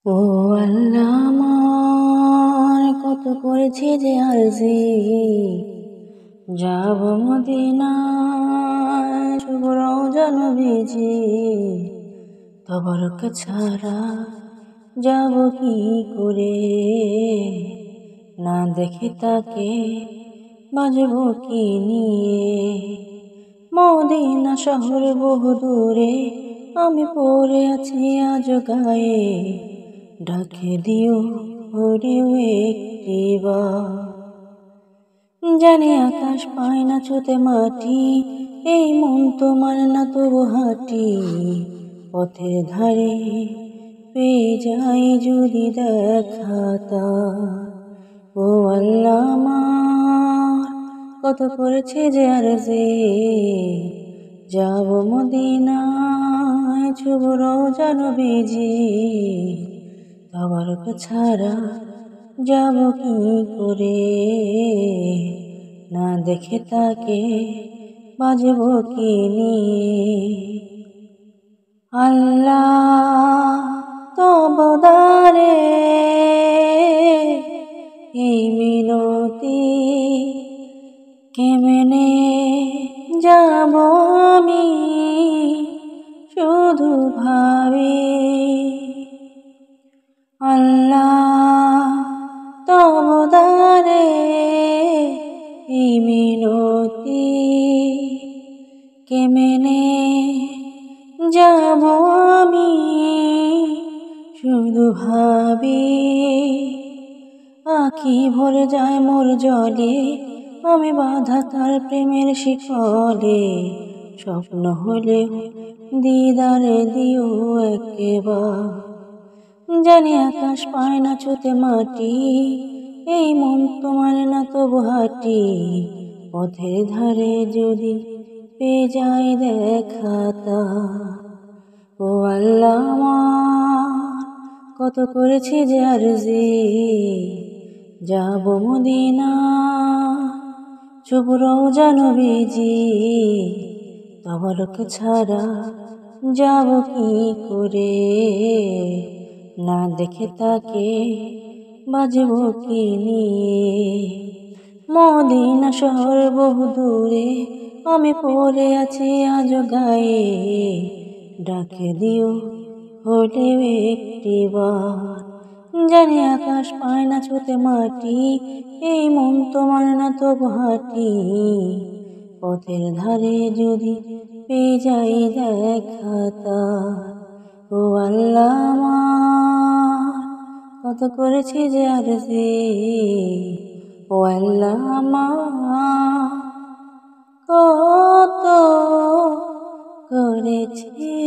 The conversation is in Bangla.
ও আল্লাহ, আমার কত করেছি যে আরজি, যাব মদিনায় শুভ রওজা নবীজি। তবরক ছাড়া যাব কি করে, না দেখে তাকে বাজব কি নিয়ে। মদিনা শহর বহু দূরে, আমি পড়ে আছি আজ গায়ে। ডাকে দিও হরিও একটিবার, জানি আকাশ পায় না ছুতে মাটি, এই মন তোমার না তবু হাঁটি। পথের ধারে পেয়ে যাই যদি দেখাতা। ও আল্লাহ, আমার কত করেছে যে আরজি, যাব মদিনায় শুভ রওজা নবীজি। তবরক ছাড়া যাব কি করে, না দেখে তাকে বাজব কি নিয়ে। আল্লাহ তবদারে এই মিনতি, কেমনে যাব আমি শুধু ভাবি। আল্লাহ তবদারে এই মিনতি, কেমনে যাব আমি শুধু ভাবি। আখি ভরে যায় মোর জলে, আমি বাঁধা তার প্রেমের শিকলে। স্বপ্ন হলে দিদারে দিও একেবার, জানি আকাশ পায় না ছুতে মাটি, এই মন তোমার না তবু হাঁটি। পথের ধারে যদি পেয়ে যাই দেখাতা। ও আল্লাহ, আমার কত করেছি যে আরজি, যাব মদিনা শুভ রওজা নবীজি। তবরক ছাড়া যাব কি করে, না দেখে তাকে বাজব কি নিয়ে। মদিনা শহর বহু দূরে, আমি পড়ে আছি আজ গায়ে। ডাকে দিও হলে একটিবার, জানি আকাশ পায় না ছুতে মাটি, এই মন তোমার না তবু হাঁটি। পথের ধারে যদি পেয়ে যাই দেখাতা। ও আল্লাহ, আমার কত করেছি যে আরজি, ও আল্লাহ, আমার কত করেছি।